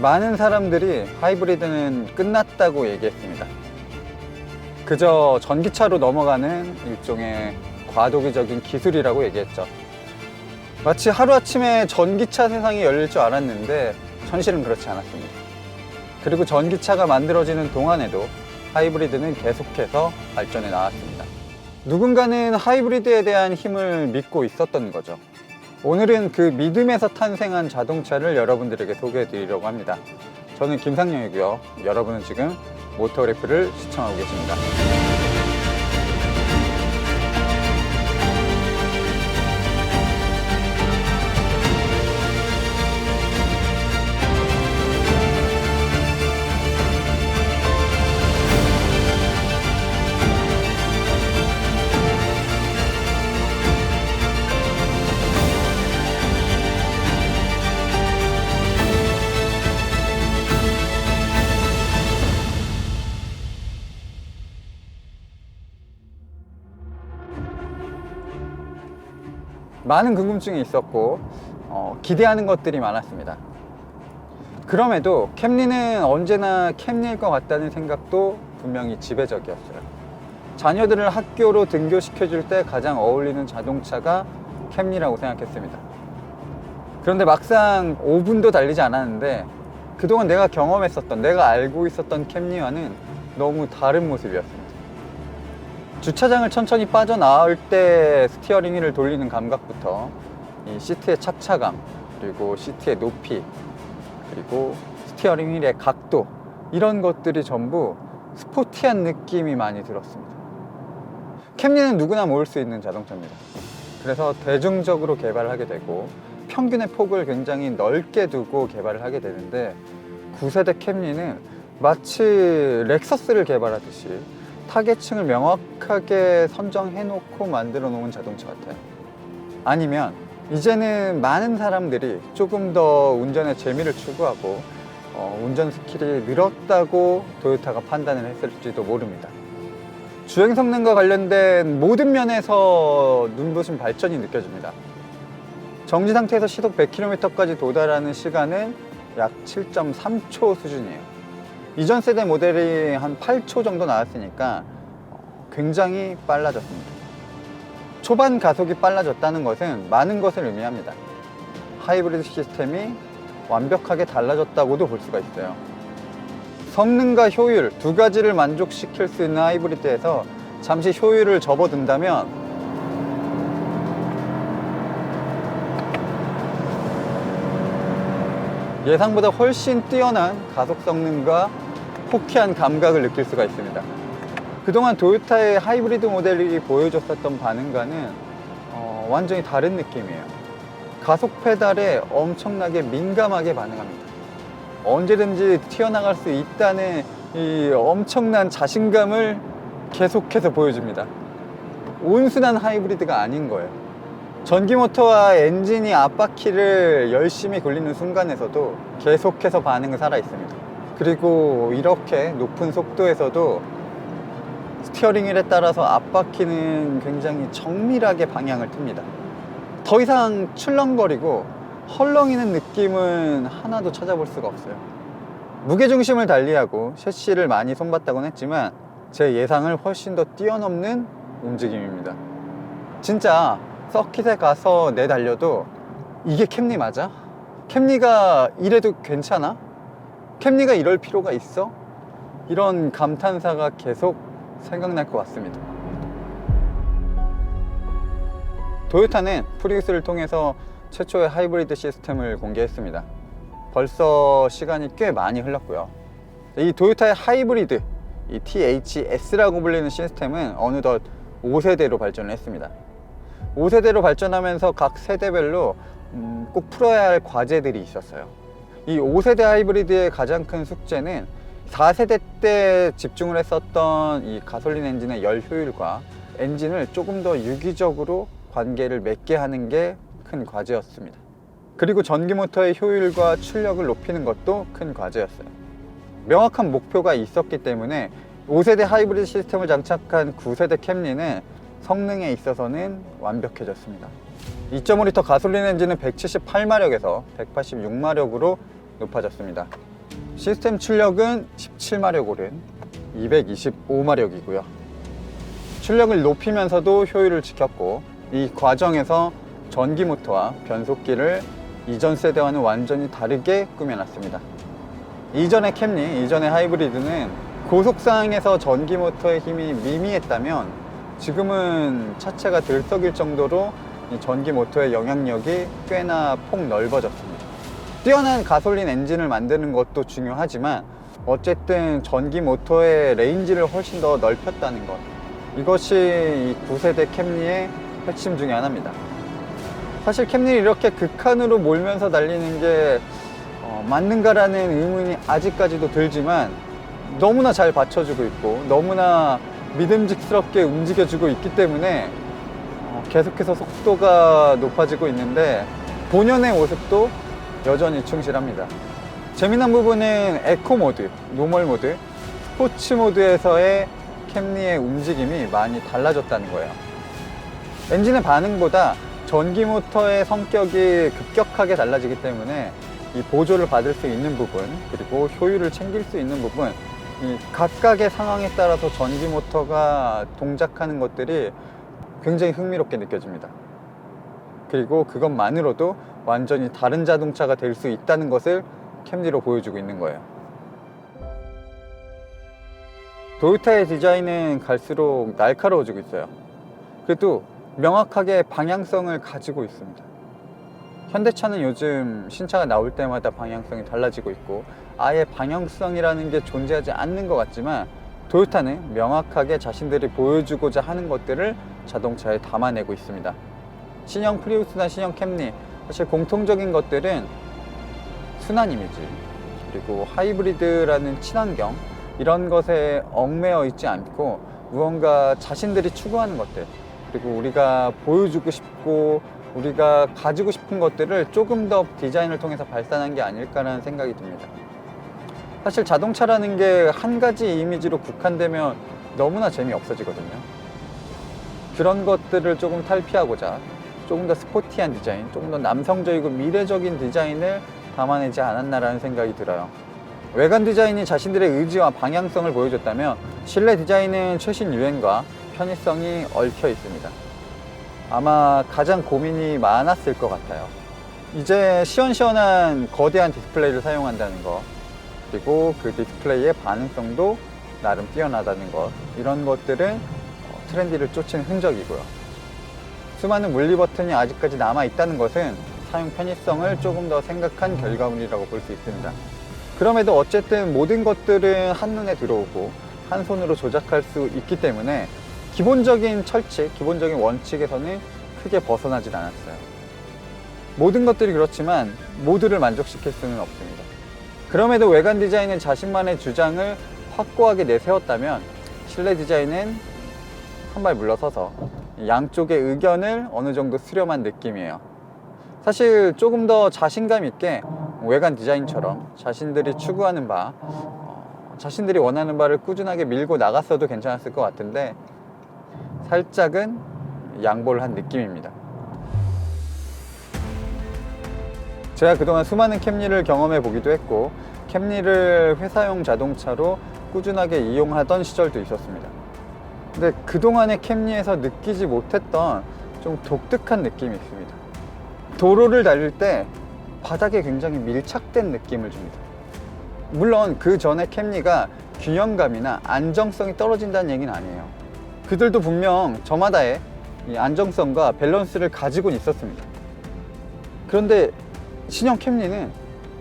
많은 사람들이 하이브리드는 끝났다고 얘기했습니다. 그저 전기차로 넘어가는 일종의 과도기적인 기술이라고 얘기했죠. 마치 하루아침에 전기차 세상이 열릴 줄 알았는데 현실은 그렇지 않았습니다. 그리고 전기차가 만들어지는 동안에도 하이브리드는 계속해서 발전해 나왔습니다. 누군가는 하이브리드에 대한 힘을 믿고 있었던 거죠. 오늘은 그 믿음에서 탄생한 자동차를 여러분들에게 소개해 드리려고 합니다. 저는 김상영이고요. 여러분은 지금 모터그래프를 시청하고 계십니다. 많은 궁금증이 있었고 기대하는 것들이 많았습니다. 그럼에도 캠리는 언제나 캠리일 것 같다는 생각도 분명히 지배적이었어요. 자녀들을 학교로 등교시켜줄 때 가장 어울리는 자동차가 캠리라고 생각했습니다. 그런데 막상 5분도 달리지 않았는데 그동안 내가 경험했었던, 내가 알고 있었던 캠리와는 너무 다른 모습이었습니다. 주차장을 천천히 빠져나올 때 스티어링 휠을 돌리는 감각부터 이 시트의 착차감, 그리고 시트의 높이, 그리고 스티어링 휠의 각도, 이런 것들이 전부 스포티한 느낌이 많이 들었습니다. 캠리는 누구나 모을 수 있는 자동차입니다. 그래서 대중적으로 개발을 하게 되고 평균의 폭을 굉장히 넓게 두고 개발을 하게 되는데 9세대 캠리는 마치 렉서스를 개발하듯이 타겟층을 명확하게 선정해 놓고 만들어 놓은 자동차 같아요. 아니면 이제는 많은 사람들이 조금 더 운전의 재미를 추구하고 운전 스킬이 늘었다고 토요타가 판단을 했을지도 모릅니다. 주행 성능과 관련된 모든 면에서 눈부신 발전이 느껴집니다. 정지 상태에서 시속 100km까지 도달하는 시간은 약 7.3초 수준이에요. 이전 세대 모델이 한 8초 정도 나왔으니까 굉장히 빨라졌습니다. 초반 가속이 빨라졌다는 것은 많은 것을 의미합니다. 하이브리드 시스템이 완벽하게 달라졌다고도 볼 수가 있어요. 성능과 효율 두 가지를 만족시킬 수 있는 하이브리드에서 잠시 효율을 접어든다면 예상보다 훨씬 뛰어난 가속 성능과 호쾌한 감각을 느낄 수가 있습니다. 그동안 토요타의 하이브리드 모델이 보여줬었던 반응과는 완전히 다른 느낌이에요. 가속 페달에 엄청나게 민감하게 반응합니다. 언제든지 튀어나갈 수 있다는 이 엄청난 자신감을 계속해서 보여줍니다. 온순한 하이브리드가 아닌 거예요. 전기 모터와 엔진이 앞바퀴를 열심히 굴리는 순간에서도 계속해서 반응을 살아 있습니다. 그리고 이렇게 높은 속도에서도 스티어링 휠에 따라서 앞바퀴는 굉장히 정밀하게 방향을 틉니다. 더 이상 출렁거리고 헐렁이는 느낌은 하나도 찾아볼 수가 없어요. 무게중심을 달리하고 셰시를 많이 손봤다고는 했지만 제 예상을 훨씬 더 뛰어넘는 움직임입니다. 진짜 서킷에 가서 내달려도 이게 캠리 맞아? 캠리가 이래도 괜찮아? 캠리가 이럴 필요가 있어? 이런 감탄사가 계속 생각날 것 같습니다. 토요타는 프리우스를 통해서 최초의 하이브리드 시스템을 공개했습니다. 벌써 시간이 꽤 많이 흘렀고요. 이 토요타의 하이브리드, 이 THS라고 불리는 시스템은 어느덧 5세대로 발전을 했습니다. 5세대로 발전하면서 각 세대별로 꼭 풀어야 할 과제들이 있었어요. 이 5세대 하이브리드의 가장 큰 숙제는 4세대 때 집중을 했었던 이 가솔린 엔진의 열 효율과 엔진을 조금 더 유기적으로 관계를 맺게 하는 게 큰 과제였습니다. 그리고 전기 모터의 효율과 출력을 높이는 것도 큰 과제였어요. 명확한 목표가 있었기 때문에 5세대 하이브리드 시스템을 장착한 9세대 캠리는 성능에 있어서는 완벽해졌습니다. 2.5L 가솔린 엔진은 178마력에서 186마력으로 높아졌습니다. 시스템 출력은 17마력 오른 225마력이고요. 출력을 높이면서도 효율을 지켰고, 이 과정에서 전기 모터와 변속기를 이전 세대와는 완전히 다르게 꾸며놨습니다. 이전의 캠리, 이전의 하이브리드는 고속상황에서 전기 모터의 힘이 미미했다면 지금은 차체가 들썩일 정도로 이 전기 모터의 영향력이 꽤나 폭 넓어졌습니다. 뛰어난 가솔린 엔진을 만드는 것도 중요하지만 어쨌든 전기 모터의 레인지를 훨씬 더 넓혔다는 것, 이것이 이 9세대 캠리의 핵심 중에 하나입니다. 사실 캠리를 이렇게 극한으로 몰면서 달리는 게 맞는가라는 의문이 아직까지도 들지만 너무나 잘 받쳐주고 있고 너무나 믿음직스럽게 움직여주고 있기 때문에 계속해서 속도가 높아지고 있는데 본연의 모습도 여전히 충실합니다. 재미난 부분은 에코 모드, 노멀 모드, 스포츠 모드에서의 캠리의 움직임이 많이 달라졌다는 거예요. 엔진의 반응보다 전기 모터의 성격이 급격하게 달라지기 때문에 이 보조를 받을 수 있는 부분, 그리고 효율을 챙길 수 있는 부분, 이 각각의 상황에 따라서 전기 모터가 동작하는 것들이 굉장히 흥미롭게 느껴집니다. 그리고 그것만으로도 완전히 다른 자동차가 될 수 있다는 것을 캠리로 보여주고 있는 거예요. 도요타의 디자인은 갈수록 날카로워지고 있어요. 그래도 명확하게 방향성을 가지고 있습니다. 현대차는 요즘 신차가 나올 때마다 방향성이 달라지고 있고 아예 방향성이라는 게 존재하지 않는 것 같지만, 도요타는 명확하게 자신들이 보여주고자 하는 것들을 자동차에 담아내고 있습니다. 신형 프리우스나 신형 캠리, 사실 공통적인 것들은 순환 이미지, 그리고 하이브리드라는 친환경, 이런 것에 얽매여 있지 않고 무언가 자신들이 추구하는 것들, 그리고 우리가 보여주고 싶고 우리가 가지고 싶은 것들을 조금 더 디자인을 통해서 발산한 게 아닐까라는 생각이 듭니다. 사실 자동차라는 게 한 가지 이미지로 국한되면 너무나 재미없어지거든요. 그런 것들을 조금 탈피하고자 조금 더 스포티한 디자인, 조금 더 남성적이고 미래적인 디자인을 담아내지 않았나라는 생각이 들어요. 외관 디자인이 자신들의 의지와 방향성을 보여줬다면 실내 디자인은 최신 유행과 편의성이 얽혀 있습니다. 아마 가장 고민이 많았을 것 같아요. 이제 시원시원한 거대한 디스플레이를 사용한다는 것, 그리고 그 디스플레이의 반응성도 나름 뛰어나다는 것, 이런 것들은 트렌디를 쫓은 흔적이고요. 수많은 물리 버튼이 아직까지 남아있다는 것은 사용 편의성을 조금 더 생각한 결과물이라고 볼 수 있습니다. 그럼에도 어쨌든 모든 것들은 한눈에 들어오고 한 손으로 조작할 수 있기 때문에 기본적인 철칙, 기본적인 원칙에서는 크게 벗어나질 않았어요. 모든 것들이 그렇지만 모두를 만족시킬 수는 없습니다. 그럼에도 외관 디자인은 자신만의 주장을 확고하게 내세웠다면 실내 디자인은 한 발 물러서서 양쪽의 의견을 어느 정도 수렴한 느낌이에요. 사실 조금 더 자신감 있게 외관 디자인처럼 자신들이 추구하는 바, 자신들이 원하는 바를 꾸준하게 밀고 나갔어도 괜찮았을 것 같은데 살짝은 양보를 한 느낌입니다. 제가 그동안 수많은 캠리를 경험해 보기도 했고 캠리를 회사용 자동차로 꾸준하게 이용하던 시절도 있었습니다. 근데 그동안의 캠리에서 느끼지 못했던 좀 독특한 느낌이 있습니다. 도로를 달릴 때 바닥에 굉장히 밀착된 느낌을 줍니다. 물론 그 전에 캠리가 균형감이나 안정성이 떨어진다는 얘기는 아니에요. 그들도 분명 저마다의 이 안정성과 밸런스를 가지고 있었습니다. 그런데 신형 캠리는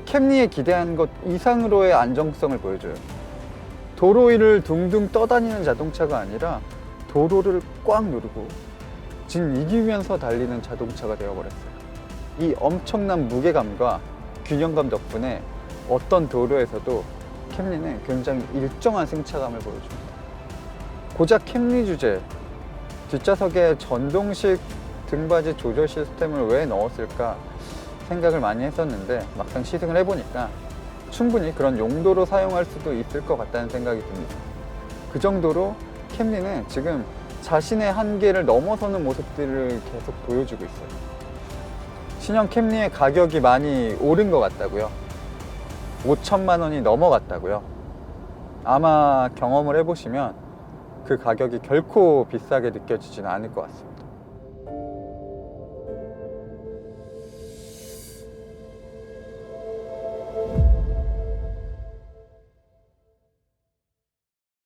캠리에 기대한 것 이상으로의 안정성을 보여줘요. 도로 위를 둥둥 떠다니는 자동차가 아니라 도로를 꽉 누르고 진 이기면서 달리는 자동차가 되어버렸어요. 이 엄청난 무게감과 균형감 덕분에 어떤 도로에서도 캠리는 굉장히 일정한 승차감을 보여줍니다. 고작 캠리 주제, 뒷좌석에 전동식 등받이 조절 시스템을 왜 넣었을까 생각을 많이 했었는데 막상 시승을 해보니까 충분히 그런 용도로 사용할 수도 있을 것 같다는 생각이 듭니다. 그 정도로 캠리는 지금 자신의 한계를 넘어서는 모습들을 계속 보여주고 있어요. 신형 캠리의 가격이 많이 오른 것 같다고요. 5천만 원이 넘어갔다고요. 아마 경험을 해보시면 그 가격이 결코 비싸게 느껴지지는 않을 것 같습니다.